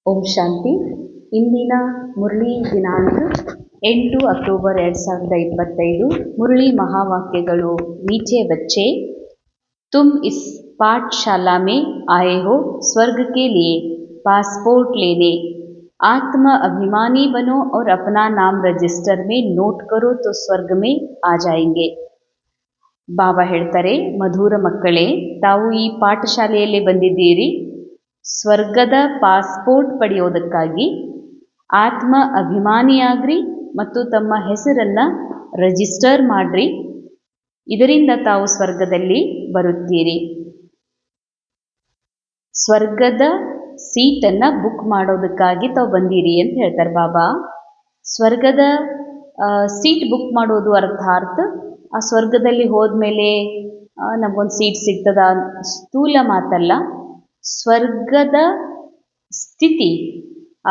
ಓಂ ಶಾಂತಿ. ಇಂದಿನ ಮುರಳಿ ದಿನಾಂಕ 8 ಅಕ್ಟೋಬರ್ 2025. ಮುರಳಿ ಮಹಾವಾಕ್ಯಗಳು. नीचे बच्चे, तुम इस पाठशाला में आए हो स्वर्ग के लिए पासपोर्ट लेने। आत्म अभिमानी बनो और अपना नाम रजिस्टर में नोट करो तो स्वर्ग में आ जाएंगे. ಬಾಬಾ ಹೇಳ್ತಾರೆ, ಮಧುರ ಮಕ್ಕಳೇ, ತಾವು ಈ ಪಾಠಶಾಲೆಯಲ್ಲಿ ಬಂದಿದ್ದೀರಿ ಸ್ವರ್ಗದ ಪಾಸ್ಪೋರ್ಟ್ ಪಡೆಯೋದಕ್ಕಾಗಿ. ಆತ್ಮ ಅಭಿಮಾನಿಯಾಗ್ರಿ ಮತ್ತು ತಮ್ಮ ಹೆಸರನ್ನು ರಿಜಿಸ್ಟರ್ ಮಾಡ್ರಿ. ಇದರಿಂದ ತಾವು ಸ್ವರ್ಗದಲ್ಲಿ ಬರುತ್ತೀರಿ. ಸ್ವರ್ಗದ ಸೀಟನ್ನು ಬುಕ್ ಮಾಡೋದಕ್ಕಾಗಿ ತಾವು ಬಂದಿರಿ ಅಂತ ಹೇಳ್ತಾರೆ ಬಾಬಾ. ಸ್ವರ್ಗದ ಸೀಟ್ ಬುಕ್ ಮಾಡೋದು ಅರ್ಥಾತ್ ಆ ಸ್ವರ್ಗದಲ್ಲಿ ಹೋದ್ಮೇಲೆ ನಮಗೊಂದು ಸೀಟ್ ಸಿಗ್ತದ, ಸ್ಥೂಲ ಮಾತಲ್ಲ. ಸ್ವರ್ಗದ ಸ್ಥಿತಿ,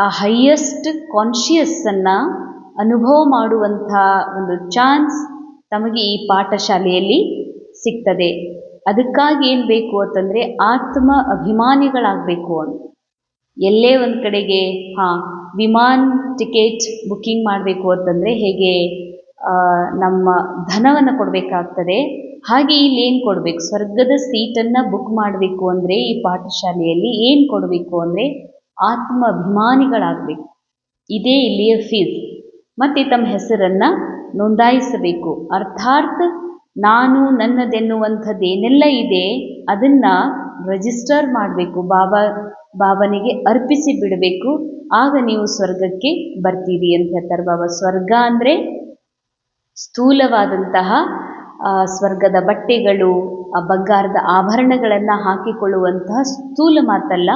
ಆ ಹೈಯೆಸ್ಟ್ ಕಾನ್ಷಿಯಸ್ಸನ್ನು ಅನುಭವ ಮಾಡುವಂಥ ಒಂದು ಚಾನ್ಸ್ ತಮಗೆ ಈ ಪಾಠಶಾಲೆಯಲ್ಲಿ ಸಿಗ್ತದೆ. ಅದಕ್ಕಾಗಿ ಏನು ಬೇಕು ಅಂತಂದರೆ ಆತ್ಮ ಅಭಿಮಾನಿಗಳಾಗಬೇಕು ಅಂತ. ಎಲ್ಲೇ ಒಂದು ಕಡೆಗೆ ವಿಮಾನ ಟಿಕೆಟ್ ಬುಕ್ಕಿಂಗ್ ಮಾಡಬೇಕು ಅಂತಂದರೆ ಹೇಗೆ ನಮ್ಮ ಧನವನ್ನು ಕೊಡಬೇಕಾಗ್ತದೆ, ಹಾಗೆ ಇಲ್ಲಿ ಏನು ಕೊಡಬೇಕು? ಸ್ವರ್ಗದ ಸೀಟನ್ನು ಬುಕ್ ಮಾಡಬೇಕು ಅಂದರೆ ಈ ಪಾಠಶಾಲೆಯಲ್ಲಿ ಏನು ಕೊಡಬೇಕು ಅಂದರೆ ಆತ್ಮ ಅಭಿಮಾನಿಗಳಾಗಬೇಕು. ಇದೇ ಇಲ್ಲಿಯ ಫೀಸ್. ಮತ್ತು ತಮ್ಮ ಹೆಸರನ್ನು ನೋಂದಾಯಿಸಬೇಕು. ಅರ್ಥಾತ್ ನಾನು ನನ್ನದೆನ್ನುವಂಥದ್ದೇನೆಲ್ಲ ಇದೆ ಅದನ್ನು ರಿಜಿಸ್ಟರ್ ಮಾಡಬೇಕು, ಬಾಬನಿಗೆ ಅರ್ಪಿಸಿ ಬಿಡಬೇಕು. ಆಗ ನೀವು ಸ್ವರ್ಗಕ್ಕೆ ಬರ್ತೀರಿ ಅಂತ ಹೇಳ್ತಾರೆ ಬಾಬಾ. ಸ್ವರ್ಗ ಅಂದರೆ ಸ್ಥೂಲವಾದಂತಹ ಸ್ವರ್ಗದ ಬಟ್ಟೆಗಳು, ಬಂಗಾರದ ಆಭರಣಗಳನ್ನು ಹಾಕಿಕೊಳ್ಳುವಂತಹ ಸ್ಥೂಲ ಮಾತಲ್ಲ.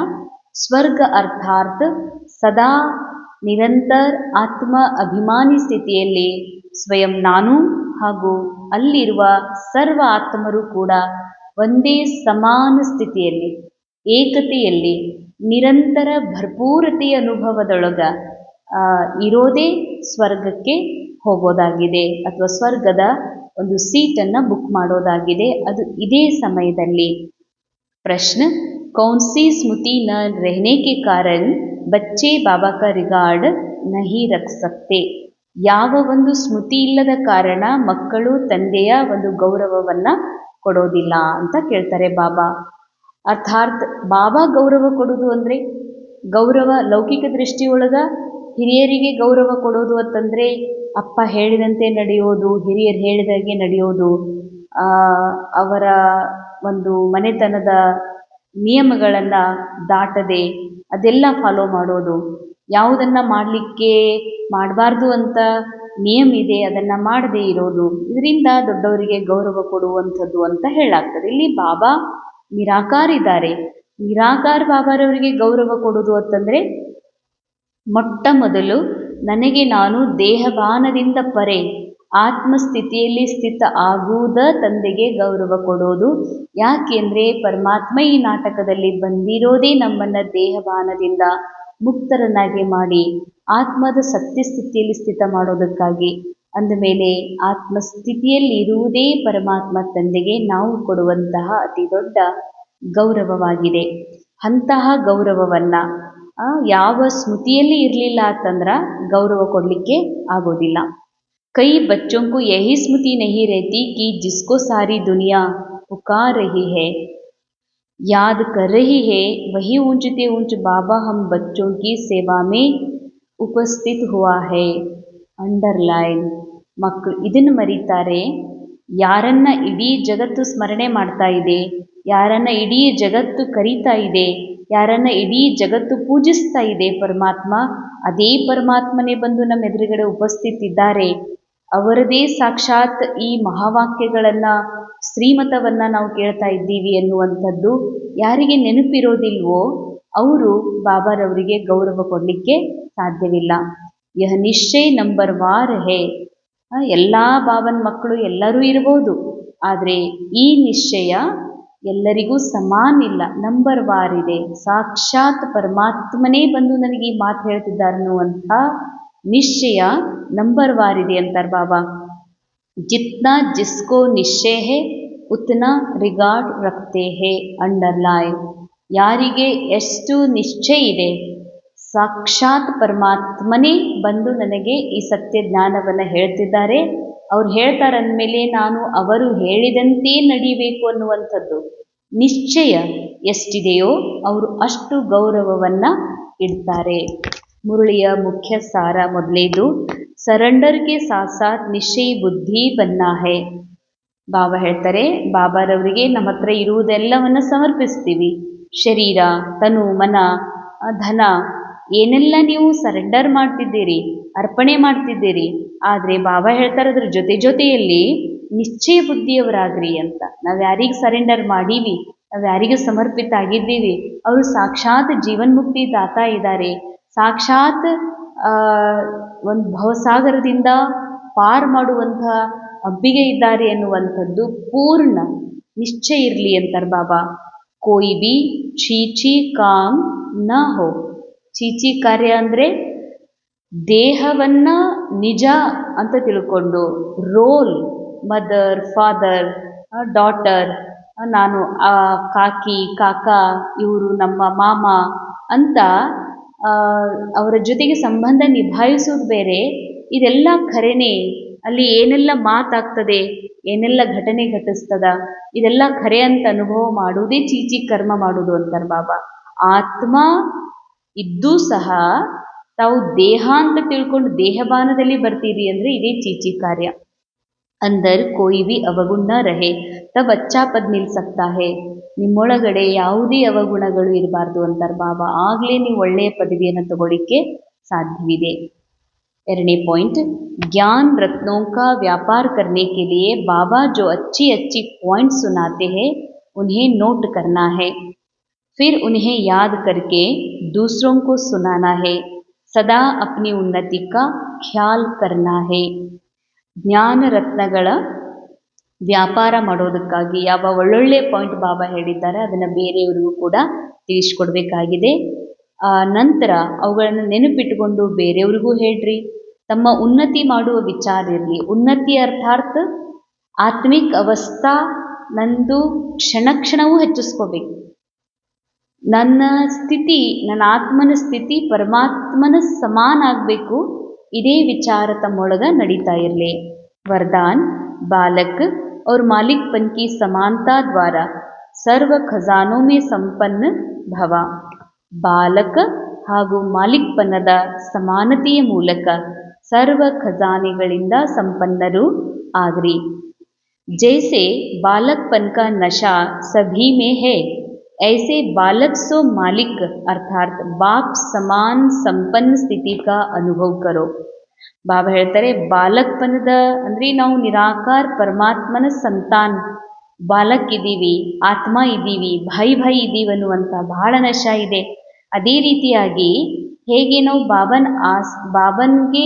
ಸ್ವರ್ಗ ಅರ್ಥಾತ್ ಸದಾ ನಿರಂತರ ಆತ್ಮ ಅಭಿಮಾನಿ ಸ್ಥಿತಿಯಲ್ಲಿ ಸ್ವಯಂ ನಾನು ಹಾಗೂ ಅಲ್ಲಿರುವ ಸರ್ವ ಆತ್ಮರು ಕೂಡ ಒಂದೇ ಸಮಾನ ಸ್ಥಿತಿಯಲ್ಲಿ, ಏಕತೆಯಲ್ಲಿ, ನಿರಂತರ ಭರ್ಪೂರತೆಯ ಅನುಭವದೊಳಗ ಇರೋದೇ ಸ್ವರ್ಗಕ್ಕೆ ಹೋಗೋದಾಗಿದೆ, ಅಥವಾ ಸ್ವರ್ಗದ ಒಂದು ಸೀಟನ್ನು ಬುಕ್ ಮಾಡೋದಾಗಿದೆ. ಅದು ಇದೇ ಸಮಯದಲ್ಲಿ. ಪ್ರಶ್ನೆ, ಕೌನ್ ಸಿ ಸ್ಮೃತಿ ನ रहने के कारण बच्चे बाबा का रिगार्ड नहीं रख सकते? ಯಾವ ಒಂದು ಸ್ಮೃತಿ ಇಲ್ಲದ ಕಾರಣ ಮಕ್ಕಳು ತಂದೆಯ ಒಂದು ಗೌರವವನ್ನು ಕೊಡೋದಿಲ್ಲ ಅಂತ ಕೇಳ್ತಾರೆ ಬಾಬಾ. ಅರ್ಥಾತ್ ಬಾಬಾ ಗೌರವ ಕೊಡೋದು ಅಂದರೆ ಗೌರವ ಲೌಕಿಕ ದೃಷ್ಟಿಯೊಳಗ ಹಿರಿಯರಿಗೆ ಗೌರವ ಕೊಡೋದು ಅಂತಂದರೆ ಅಪ್ಪ ಹೇಳಿದಂತೆ ನಡೆಯೋದು, ಹಿರಿಯರು ಹೇಳಿದಾಗೆ ನಡೆಯೋದು, ಅವರ ಒಂದು ಮನೆತನದ ನಿಯಮಗಳನ್ನು ದಾಟದೆ ಅದೆಲ್ಲ ಫಾಲೋ ಮಾಡೋದು. ಯಾವುದನ್ನು ಮಾಡಬಾರ್ದು ಅಂತ ನಿಯಮ ಇದೆ ಅದನ್ನು ಮಾಡದೇ ಇರೋದು, ಇದರಿಂದ ದೊಡ್ಡವರಿಗೆ ಗೌರವ ಕೊಡುವಂಥದ್ದು ಅಂತ ಹೇಳಾಗ್ತದೆ. ಇಲ್ಲಿ ಬಾಬಾ ನಿರಾಕಾರಿದ್ದಾರೆ. ನಿರಾಕಾರ ಬಾಬಾರವರಿಗೆ ಗೌರವ ಕೊಡೋದು ಅಂತಂದರೆ ಮೊಟ್ಟ ಮೊದಲು ನನಗೆ ನಾನು ದೇಹಭಾನದಿಂದ ಪರೆ ಆತ್ಮಸ್ಥಿತಿಯಲ್ಲಿ ಸ್ಥಿತ ಆಗುವುದ ತಂದೆಗೆ ಗೌರವ ಕೊಡೋದು. ಯಾಕೆಂದರೆ ಪರಮಾತ್ಮ ಈ ನಾಟಕದಲ್ಲಿ ಬಂದಿರೋದೇ ನಮ್ಮನ್ನು ದೇಹಭಾನದಿಂದ ಮುಕ್ತರನ್ನಾಗಿ ಮಾಡಿ ಆತ್ಮದ ಸತ್ಯಸ್ಥಿತಿಯಲ್ಲಿ ಸ್ಥಿತ ಮಾಡೋದಕ್ಕಾಗಿ. ಅಂದಮೇಲೆ ಆತ್ಮಸ್ಥಿತಿಯಲ್ಲಿ ಇರುವುದೇ ಪರಮಾತ್ಮ ತಂದೆಗೆ ನಾವು ಕೊಡುವಂತಹ ಅತಿ ದೊಡ್ಡ ಗೌರವವಾಗಿದೆ. ಅಂತಹ ಗೌರವವನ್ನು ಯಾವ ಸ್ಮೃತಿಯಲ್ಲಿ ಇರಲಿಲ್ಲ ಅಂತಂದ್ರೆ ಗೌರವ ಕೊಡಲಿಕ್ಕೆ ಆಗೋದಿಲ್ಲ. ಕೈ ಬಚ್ಚೋं को यही स्मृति नहीं रहती कि जिसको सारी दुनिया पुकार रही है, याद कर रही है, वही ऊंचते ऊंच बाबा हम बच्चों की सेवा में उपस्थित हुआ है. ಅಂಡರ್ಲೈನ್. ಮಕ್ಕಳು ಇದನ್ನು ಮರೀತಾರೆ. ಯಾರನ್ನ ಇಡೀ ಜಗತ್ತು ಸ್ಮರಣೆ ಮಾಡ್ತಾ ಇದೆ, ಯಾರನ್ನ ಇಡೀ ಜಗತ್ತು ಕರೀತಾ ಇದೆ, ಯಾರನ್ನ ಇಡೀ ಜಗತ್ತು ಪೂಜಿಸ್ತಾ ಇದೆ ಪರಮಾತ್ಮ, ಅದೇ ಪರಮಾತ್ಮನೇ ಬಂದು ನಮ್ಮ ಎದುರುಗಡೆ ಉಪಸ್ಥಿತಿದ್ದಾರೆ. ಅವರದೇ ಸಾಕ್ಷಾತ್ ಈ ಮಹಾವಾಕ್ಯಗಳನ್ನು, ಶ್ರೀಮತವನ್ನು ನಾವು ಕೇಳ್ತಾ ಇದ್ದೀವಿ ಎನ್ನುವಂಥದ್ದು ಯಾರಿಗೆ ನೆನಪಿರೋದಿಲ್ವೋ ಅವರು ಬಾಬಾರವರಿಗೆ ಗೌರವ ಕೊಡಲಿಕ್ಕೆ ಸಾಧ್ಯವಿಲ್ಲ. ಯಹ ನಿಶ್ಚಯ ನಂಬರ್ ವಾರ್ ಹೇ. ಎಲ್ಲ ಬಾಬನ ಮಕ್ಕಳು ಎಲ್ಲರೂ ಇರ್ಬೋದು, ಆದರೆ ಈ ನಿಶ್ಚಯ ಎಲ್ಲರಿಗೂ ಸಮಾನಿಲ್ಲ, ನಂಬರ್ ವಾರ್ ಇದೆ. ಸಾಕ್ಷಾತ್ ಪರಮಾತ್ಮನೇ ಬಂದು ನನಗೆ ಈ ಮಾತು ಹೇಳ್ತಿದ್ದಾರೆ ಅನ್ನುವಂಥ ನಿಶ್ಚಯ ನಂಬರ್ ವಾರ್ ಇದೆ ಅಂತಾರೆ ಬಾಬಾ. ಜಿತ್ನಾ ಜಿಸ್ಕೋ ನಿಶ್ಚಯ ಹೇ ಉತ್ನಾ ರಿಗಾರ್ಡ್ ರಖ್ತೆ ಹೇ. ಅಂಡರ್ಲೈನ್. ಯಾರಿಗೆ ಎಷ್ಟು ನಿಶ್ಚಯ ಇದೆ, ಸಾಕ್ಷಾತ್ ಪರಮಾತ್ಮನೇ ಬಂದು ನನಗೆ ಈ ಸತ್ಯ ಜ್ಞಾನವನ್ನು ಹೇಳ್ತಿದ್ದಾರೆ. ಅವ್ರು ಹೇಳ್ತಾರಂದಮೇಲೆ ನಾನು ಅವರು ಹೇಳಿದಂತೆ ನಡಿಬೇಕು ಅನ್ನುವಂಥದ್ದು ನಿಶ್ಚಯ ಎಷ್ಟಿದೆಯೋ ಅವರು ಅಷ್ಟು ಗೌರವವನ್ನು ಇಡ್ತಾರೆ. ಮುರಳಿಯ ಮುಖ್ಯ ಸಾರ ಮೊದಲೇದು, ಸರೆಂಡರ್ಗೆ ಸಾಥ್ ಸಾಥ್ ನಿಶ್ಚಯಿ ಬುದ್ಧಿ ಬನ್ನಾ ಹೈ. ಬಾಬಾ ಹೇಳ್ತಾರೆ, ಬಾಬಾರವರಿಗೆ ನಮ್ಮ ಹತ್ರ ಇರುವುದೆಲ್ಲವನ್ನು ಸಮರ್ಪಿಸ್ತೀವಿ. ಶರೀರ, ತನು, ಮನ, ಧನ ಏನೆಲ್ಲ ನೀವು ಸರೆಂಡರ್ ಮಾಡ್ತಿದ್ದೀರಿ, ಅರ್ಪಣೆ ಮಾಡ್ತಿದ್ದೀರಿ. ಆದರೆ ಬಾಬಾ ಹೇಳ್ತಾರೆ ಅದ್ರ ಜೊತೆಯಲ್ಲಿ ನಿಶ್ಚಯ ಬುದ್ಧಿಯವರಾಗ್ರಿ ಅಂತ. ನಾವು ಯಾರಿಗೆ ಸರೆಂಡರ್ ಮಾಡೀವಿ, ನಾವು ಯಾರಿಗೆ ಸಮರ್ಪಿತ ಆಗಿದ್ದೀವಿ, ಅವರು ಸಾಕ್ಷಾತ್ ಜೀವನ್ಮುಕ್ತಿ ದಾತಾ ಇದ್ದಾರೆ. ಸಾಕ್ಷಾತ್ ಒಂದು ಭವಸಾಗರದಿಂದ ಪಾರ್ ಮಾಡುವಂಥ ಅಬ್ಬಿಗೆ ಇದ್ದಾರೆ ಎನ್ನುವಂಥದ್ದು ಪೂರ್ಣ ನಿಶ್ಚಯ ಇರಲಿ ಅಂತಾರೆ ಬಾಬಾ. ಕೋಯಿ ಬಿ ಚೀಚಿ ಕಾಮ್ ನ ಹೋ. ಚೀಚಿ ಕಾರ್ಯ ಅಂದರೆ ದೇಹವನ್ನು ನಿಜ ಅಂತ ತಿಳ್ಕೊಂಡು ರೋಲ್, ಮದರ್, ಫಾದರ್, ಡಾಟರ್, ನಾನು ಕಾಕಿ, ಕಾಕ, ಇವರು ನಮ್ಮ ಮಾಮ ಅಂತ ಅವರ ಜೊತೆಗೆ ಸಂಬಂಧ ನಿಭಾಯಿಸೋದು ಬೇರೆ. ಇದೆಲ್ಲ ಖರೇನೆ. ಅಲ್ಲಿ ಏನೆಲ್ಲ ಮಾತಾಗ್ತದೆ, ಏನೆಲ್ಲ ಘಟನೆ ಘಟಿಸ್ತದ, ಇದೆಲ್ಲ ಖರೆ ಅಂತ ಅನುಭವ ಮಾಡುವುದೇ ಚೀಚಿ ಕರ್ಮ ಮಾಡುವುದು ಅಂತಾರೆ ಬಾಬಾ. ಆತ್ಮ ಇದ್ದೂ ಸಹ ತಾವು ದೇಹ ಅಂತ ತಿಳ್ಕೊಂಡು ದೇಹಬಾನದಲ್ಲಿ ಬರ್ತೀರಿ ಅಂದರೆ ಇದೇ ಚೀಚಿ ಕಾರ್ಯ. ಅಂದರ್ ಕೋಯಿ ಬಿ ಅವಗುಣ ನ ರಹೆ ತಬ್ ಅಚ್ಚಾ ಪದ್ ಮಿಲ್ ಸಕ್ತಾ ಹೇ. ನಿಮ್ಮೊಳಗಡೆ ಯಾವುದೇ ಅವಗುಣಗಳು ಇರಬಾರ್ದು ಅಂತಾರೆ ಬಾಬಾ. ಆಗಲೇ ನೀವು ಒಳ್ಳೆಯ ಪದವಿಯನ್ನು ತಗೊಳ್ಳಿಕ್ಕೆ ಸಾಧ್ಯವಿದೆ. ಎರಡನೇ ಪಾಯಿಂಟ್, ज्ञान रत्नों का व्यापार करने के लिए बाबा जो अच्छी अच्छी पॉइंट सुनाते हैं उन्हें नोट करना है, फिर उन्हें याद करके दूसरों को सुनाना है, सदा अपनी उन्नति का ख्याल करना है. ಜ್ಞಾನ ರತ್ನಗಳ ವ್ಯಾಪಾರ ಮಾಡೋದಕ್ಕಾಗಿ ಯಾವ ಒಳ್ಳೊಳ್ಳೆ ಪಾಯಿಂಟ್ ಬಾಬಾ ಹೇಳಿದ್ದಾರೆ ಅದನ್ನು ಬೇರೆಯವರಿಗೂ ಕೂಡ ತಿಳಿಸ್ಕೊಡ್ಬೇಕಾಗಿದೆ. ನಂತರ ಅವುಗಳನ್ನು ನೆನಪಿಟ್ಟುಕೊಂಡು ಬೇರೆಯವರಿಗೂ ಹೇಳ್ರಿ. ತಮ್ಮ ಉನ್ನತಿ ಮಾಡುವ ವಿಚಾರ ಇರಲಿ. ಉನ್ನತಿ ಅರ್ಥಾತ್ ಆತ್ಮಿಕ ಅವಸ್ಥಾ ನಂದು ಕ್ಷಣ ಕ್ಷಣವೂ ಹೆಚ್ಚಿಸ್ಕೋಬೇಕು. ನನ್ನ ಸ್ಥಿತಿ, ನನ್ನ ಆತ್ಮನ ಸ್ಥಿತಿ ಪರಮಾತ್ಮನ ಸಮಾನ ಆಗಬೇಕು. ಇದೇ ವಿಚಾರ ತಮ್ಮೊಳಗ ನಡೀತಾ ಇರಲಿ. ವರದಾನ್, ಬಾಲಕ್ और मालिकपन की समानता द्वारा सर्व ಖಜಾನೋं में ಸಂಪನ್ನ ಭವ. ಬಾಲಕ ಹಾಗೂ ಮಾಲಿಕ್ಪನದ ಸಮಾನತೆಯ ಮೂಲಕ ಸರ್ವ ಖಜಾನೆಗಳಿಂದ ಸಂಪನ್ನರು ಆಗ್ರಿ. जैसे बालकपन का नशा सभी में है, ऐसे बालक सो मालिक अर्थात बाप समान संपन्न ಸ್ಥಿತಿ का ಅನುಭವ करो. ಬಾಬಾ ಹೇಳ್ತಾರೆ, ಬಾಲಕಪನದ ಅಂದರೆ ನಾವು ನಿರಾಕಾರ ಪರಮಾತ್ಮನ ಸಂತಾನ, ಬಾಲಕ್ ಇದ್ದೀವಿ, ಆತ್ಮ ಇದ್ದೀವಿ, ಭಾಯಿ ಇದ್ದೀವಿ ಅನ್ನುವಂಥ ಬಹಳ ನಶ ಇದೆ. ಅದೇ ರೀತಿಯಾಗಿ ಹೇಗೆ ನಾವು ಬಾಬನ್ಗೆ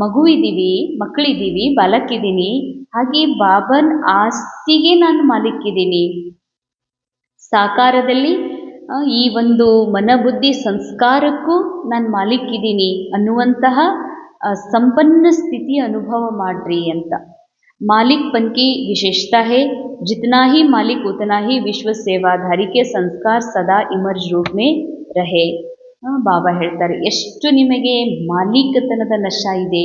ಮಗುವಿದ್ದೀವಿ, ಮಕ್ಕಳಿದ್ದೀವಿ, ಬಾಲಕ್ಕಿದ್ದೀನಿ, ಹಾಗೆ ಬಾಬನ್ ಆಸ್ತಿಗೆ ನಾನು ಮಾಲಿಕ್ಕಿದ್ದೀನಿ. ಸಾಕಾರದಲ್ಲಿ ಈ ಒಂದು ಮನಬುದ್ಧಿ ಸಂಸ್ಕಾರಕ್ಕೂ ನಾನು ಮಾಲಿಕ್ಕಿದ್ದೀನಿ ಅನ್ನುವಂತಹ ಸಂಪನ್ನ ಸ್ಥಿತಿ ಅನುಭವ ಮಾಡ್ರಿ ಅಂತ. मालिकपन की विशेषता है, जितना ही मालिक उतना ही विश्व सेवाधारी के संस्कार सदा इमर्ज रूप में रहे. ಬಾಬಾ ಹೇಳ್ತಾರೆ, ಎಷ್ಟು ನಿಮಗೆ ಮಾಲೀಕತನದ ನಶ ಇದೆ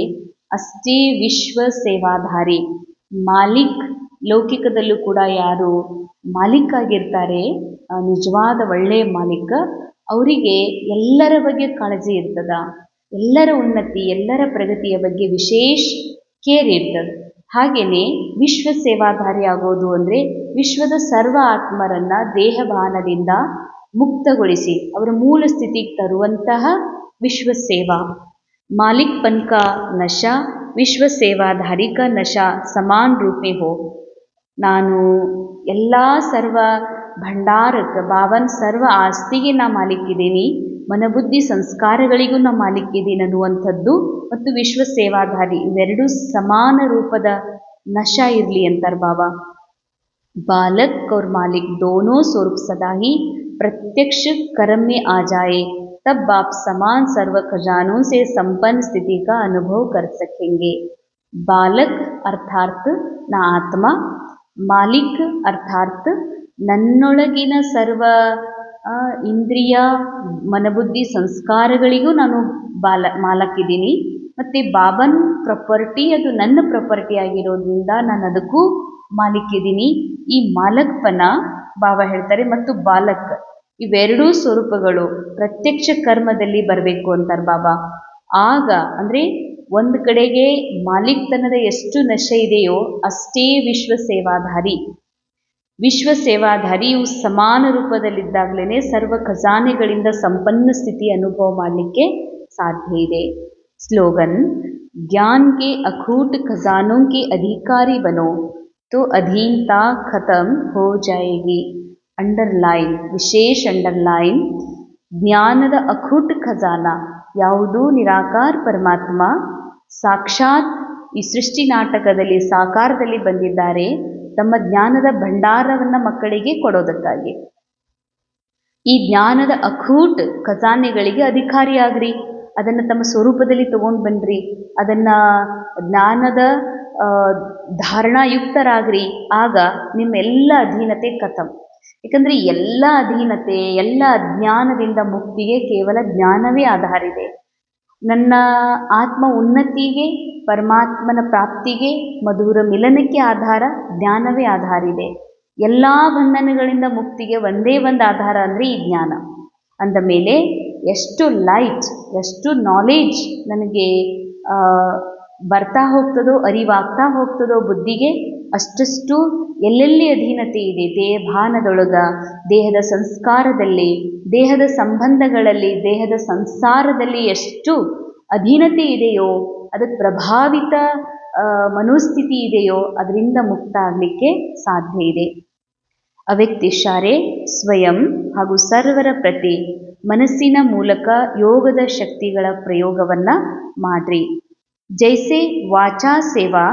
ಅಷ್ಟೇ ವಿಶ್ವ ಸೇವಾಧಾರಿ. ಮಾಲಿಕ್ ಲೌಕಿಕದಲ್ಲೂ ಕೂಡ ಯಾರು ಮಾಲಿಕ್ ಆಗಿರ್ತಾರೆ, ನಿಜವಾದ ಒಳ್ಳೆಯ ಮಾಲಿಕ, ಅವರಿಗೆ ಎಲ್ಲರ ಬಗ್ಗೆ ಕಾಳಜಿ ಇರ್ತದ. ಎಲ್ಲರ ಉನ್ನತಿ, ಎಲ್ಲರ ಪ್ರಗತಿಯ ಬಗ್ಗೆ ವಿಶೇಷ ಕೇರ್ ಇರ್ತದೆ. ಹಾಗೆಯೇ ವಿಶ್ವ ಸೇವಾಧಾರಿ ಆಗೋದು ಅಂದರೆ ವಿಶ್ವದ ಸರ್ವ ಆತ್ಮರನ್ನ ದೇಹಭಾನದಿಂದ ಮುಕ್ತಗೊಳಿಸಿ ಅವರ ಮೂಲ ಸ್ಥಿತಿಗೆ ತರುವಂತಹ ವಿಶ್ವ ಸೇವಾ. ಮಾಲಿಕಪನ್ ಕಾ ನಶಾ ವಿಶ್ವ ಸೇವಾಧಾರಿ ಕಾ ನಶಾ ಸಮಾನ ರೂಪ ಮೇ ಹೋ. ನಾನು ಎಲ್ಲ ಸರ್ವ ಭಂಡಾರಕ್ಕೆ, ಬಾಬನ್ ಸರ್ವ ಆಸ್ತಿಗೆ ನಾ ಮಾಲಿಕ್ಕಿದ್ದೀನಿ, ಮನಬುದ್ಧಿ ಸಂಸ್ಕಾರಗಳಿಗೂ ನಾ ಮಾಲಿಕ್ಕಿದ್ದೀನಿ ಅನ್ನುವಂಥದ್ದು ಮತ್ತು ವಿಶ್ವ ಸೇವಾಧಾರಿ ಇವೆರಡೂ ಸಮಾನ ರೂಪದ ನಶ ಇರಲಿ ಅಂತಾರೆ ಬಾಬಾ. ಬಾಲಕ್ और मालिक दोनों स्वरूप सदा ही प्रत्यक्ष कर्म में आ जाए, तब बाप समान सर्व खजानों से संपन्न स्थिति का अनुभव कर सकेंगे. ಬಾಲಕ್ ಅರ್ಥಾತ್ ನಾ ಆತ್ಮ, ಮಾಲಿಕ್ ಅರ್ಥಾತ್ ನನ್ನೊಳಗಿನ ಸರ್ವ ಇಂದ್ರಿಯ ಮನಬುದ್ಧಿ ಸಂಸ್ಕಾರಗಳಿಗೂ ನಾನು ಮಾಲಕ್ಕಿದ್ದೀನಿ. ಮತ್ತು ಬಾಬನ್ ಪ್ರಾಪರ್ಟಿ ಅದು ನನ್ನ ಪ್ರಾಪರ್ಟಿ ಆಗಿರೋದ್ರಿಂದ ನಾನು ಅದಕ್ಕೂ ಮಾಲೀಕಿದ್ದೀನಿ. ಈ ಮಾಲಕ್ಪನ ಬಾಬಾ ಹೇಳ್ತಾರೆ ಮತ್ತು ಬಾಲಕ್ ಇವೆರಡೂ ಸ್ವರೂಪಗಳು ಪ್ರತ್ಯಕ್ಷ ಕರ್ಮದಲ್ಲಿ ಬರಬೇಕು ಅಂತಾರೆ ಬಾಬಾ. ಆಗ ಅಂದರೆ ಒಂದು ಕಡೆಗೆ ಮಾಲೀಕ್ತನದ ಎಷ್ಟು ನಶೆ ಇದೆಯೋ ಅಷ್ಟೇ ವಿಶ್ವ ಸೇವಾಧಾರಿ. ವಿಶ್ವ ಸೇವಾಧಾರಿಯು ಸಮಾನ ರೂಪದಲ್ಲಿದ್ದಾಗಲೇ ಸರ್ವ ಖಜಾನೆಗಳಿಂದ ಸಂಪನ್ನ ಸ್ಥಿತಿ ಅನುಭವ ಮಾಡಲಿಕ್ಕೆ ಸಾಧ್ಯ ಇದೆ. ಸ್ಲೋಗನ್: ज्ञान के अखूट खजानों के अधिकारी बनो तो अधीनता खत्म हो जाएगी. ಅಂಡರ್ಲೈನ್, ವಿಶೇಷ ಅಂಡರ್ಲೈನ್. ಜ್ಞಾನದ ಅಖೂಟ್ ಖಜಾನ ಯಾವುದು? ನಿರಾಕಾರ ಪರಮಾತ್ಮ ಸಾಕ್ಷಾತ್ ಈ ಸೃಷ್ಟಿ ನಾಟಕದಲ್ಲಿ ಸಾಕಾರದಲ್ಲಿ ಬಂದಿದ್ದಾರೆ ತಮ್ಮ ಜ್ಞಾನದ ಭಂಡಾರವನ್ನು ಮಕ್ಕಳಿಗೆ ಕೊಡೋದಕ್ಕಾಗಿ. ಈ ಜ್ಞಾನದ ಅಖೂಟ್ ಖಜಾನೆಗಳಿಗೆ ಅಧಿಕಾರಿಯಾಗ್ರಿ, ಅದನ್ನು ತಮ್ಮ ಸ್ವರೂಪದಲ್ಲಿ ತಗೊಂಡು ಬನ್ನಿರಿ, ಅದನ್ನು ಜ್ಞಾನದ ಧಾರಣಾಯುಕ್ತರಾಗ್ರಿ. ಆಗ ನಿಮ್ಮೆಲ್ಲ ಅಧೀನತೆ ಖತಮ್. ಯಾಕಂದರೆ ಎಲ್ಲ ಅಧೀನತೆ, ಎಲ್ಲ ಅಜ್ಞಾನದಿಂದ ಮುಕ್ತಿಗೆ ಕೇವಲ ಜ್ಞಾನವೇ ಆಧಾರ ಇದೆ. ನನ್ನ ಆತ್ಮ ಉನ್ನತಿಗೆ, ಪರಮಾತ್ಮನ ಪ್ರಾಪ್ತಿಗೆ, ಮಧುರ ಮಿಲನಕ್ಕೆ ಆಧಾರ ಜ್ಞಾನವೇ ಆಧಾರ ಇದೆ. ಎಲ್ಲ ಬಂಧನಗಳಿಂದ ಮುಕ್ತಿಗೆ ಒಂದೇ ಒಂದು ಆಧಾರ ಅಂದರೆ ಈ ಜ್ಞಾನ. ಅಂದ ಮೇಲೆ ಎಷ್ಟು ಲೈಟ್, ಎಷ್ಟು ನಾಲೆಡ್ಜ್ ನನಗೆ ಬರ್ತಾ ಹೋಗ್ತದೋ, ಅರಿವಾಗ್ತಾ ಹೋಗ್ತದೋ ಬುದ್ಧಿಗೆ, ಅಷ್ಟಷ್ಟು ಎಲ್ಲೆಲ್ಲಿ ಅಧೀನತೆ ಇದೆ ದೇಹಭಾನದೊಳಗ, ದೇಹದ ಸಂಸ್ಕಾರದಲ್ಲಿ, ದೇಹದ ಸಂಬಂಧಗಳಲ್ಲಿ, ದೇಹದ ಸಂಸಾರದಲ್ಲಿ ಎಷ್ಟು ಅಧೀನತೆ ಇದೆಯೋ, ಅದಕ್ಕೆ ಪ್ರಭಾವಿತ ಮನೋಸ್ಥಿತಿ ಇದೆಯೋ ಅದರಿಂದ ಮುಕ್ತ ಆಗಲಿಕ್ಕೆ ಸಾಧ್ಯ ಇದೆ. ಅವ್ಯಕ್ತಿಶಾರೆ ಸ್ವಯಂ ಹಾಗೂ ಸರ್ವರ ಪ್ರತಿ ಮನಸ್ಸಿನ ಮೂಲಕ ಯೋಗದ ಶಕ್ತಿಗಳ ಪ್ರಯೋಗವನ್ನು ಮಾಡ್ರಿ. ಜೈಸೆ ವಾಚಾ ಸೇವಾ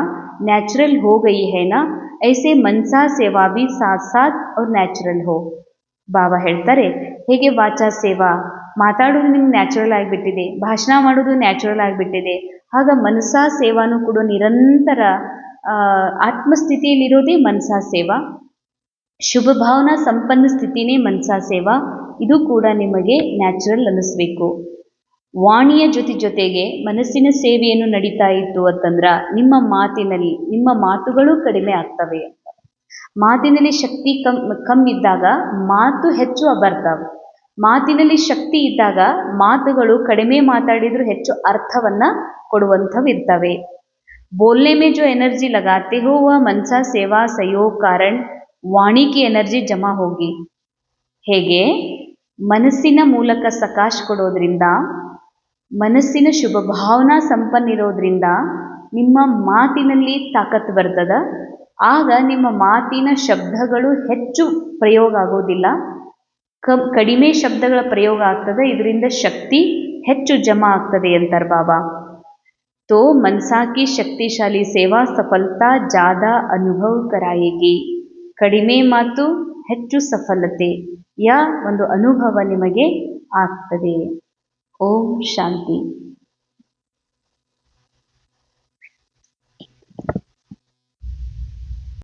ನ್ಯಾಚುರಲ್ ಹೋ ಗಯಿ ಹೈ ನಾ, ಐಸೆ ಮನ್ಸಾ ಸೇವಾ ಭಿ ಸಾಥ್ ಸಾಥ್ ಅವ್ರ ನ್ಯಾಚುರಲ್ ಹೋ. ಬಾಬಾ ಹೇಳ್ತಾರೆ, ಹೇಗೆ ವಾಚಾ ಸೇವಾ ಮಾತಾಡೋದು ನಿಮ್ಗೆ ನ್ಯಾಚುರಲ್ ಆಗಿಬಿಟ್ಟಿದೆ, ಭಾಷಣ ಮಾಡೋದು ನ್ಯಾಚುರಲ್ ಆಗಿಬಿಟ್ಟಿದೆ, ಆಗ ಮನಸಾ ಸೇವಾನೂ ಕೂಡ ನಿರಂತರ ಆತ್ಮಸ್ಥಿತಿಯಲ್ಲಿರೋದೇ ಮನಸಾ ಸೇವಾ. ಶುಭ ಭಾವನಾ ಸಂಪನ್ನ ಸ್ಥಿತಿನೇ ಮನಸಾ ಸೇವಾ. ಇದು ಕೂಡ ನಿಮಗೆ ನ್ಯಾಚುರಲ್ ಅನ್ನಿಸ್ಬೇಕು. ವಾಣಿಯ ಜೊತೆಗೆ ಮನಸ್ಸಿನ ಸೇವೆಯನ್ನು ನಡೀತಾ ಇತ್ತು ಅಂತಂದ್ರೆ ನಿಮ್ಮ ಮಾತುಗಳು ಕಡಿಮೆ ಆಗ್ತವೆ ಅಂತ. ಮಾತಿನಲ್ಲಿ ಶಕ್ತಿ ಕಮ್ಮಿದ್ದಾಗ ಮಾತು ಹೆಚ್ಚು ಬರ್ತಾವೆ. ಮಾತಿನಲ್ಲಿ ಶಕ್ತಿ ಇದ್ದಾಗ ಮಾತುಗಳು ಕಡಿಮೆ ಮಾತಾಡಿದರೂ ಹೆಚ್ಚು ಅರ್ಥವನ್ನು ಕೊಡುವಂಥವು ಇರ್ತವೆ. ಬೋಲ್ನೆ ಮೇ ಜೋ ಎನರ್ಜಿ ಲಗಾತೆ ಹೋ ವಹ ಮನಸಾ ಸೇವಾ ಸಹಯೋಗ ಕಾರಣ ವಾಣಿ ಕಿ ಎನರ್ಜಿ ಜಮಾ ಹೋಗಿ. ಹೇಗೆ ಮನಸ್ಸಿನ ಮೂಲಕ ಸಕಾಶ ಕೊಡೋದ್ರಿಂದ, ಮನಸ್ಸಿನ ಶುಭ ಭಾವನಾ ಸಂಪನ್ನಿರೋದ್ರಿಂದ ನಿಮ್ಮ ಮಾತಿನಲ್ಲಿ ತಾಕತ್ತು ಬರ್ತದ. ಆಗ ನಿಮ್ಮ ಮಾತಿನ ಶಬ್ದಗಳು ಹೆಚ್ಚು ಪ್ರಯೋಗ ಆಗೋದಿಲ್ಲ, ಕಡಿಮೆ ಶಬ್ದಗಳ ಪ್ರಯೋಗ ಆಗ್ತದೆ. ಇದರಿಂದ ಶಕ್ತಿ ಹೆಚ್ಚು ಜಮಾ ಆಗ್ತದೆ ಅಂತಾರೆ ಬಾಬಾ. ತೋ ಮನಸಾ ಕಿ ಶಕ್ತಿಶಾಲಿ ಸೇವಾ ಸಫಲತಾ ಜಾದಾ ಅನುಭವ ಕರಾಯೇಗಿ. ಕಡಿಮೆ ಮಾತು ಹೆಚ್ಚು ಸಫಲತೆಯ ಒಂದು ಅನುಭವ ನಿಮಗೆ ಆಗ್ತದೆ. ಓಂ ಶಾಂತಿ.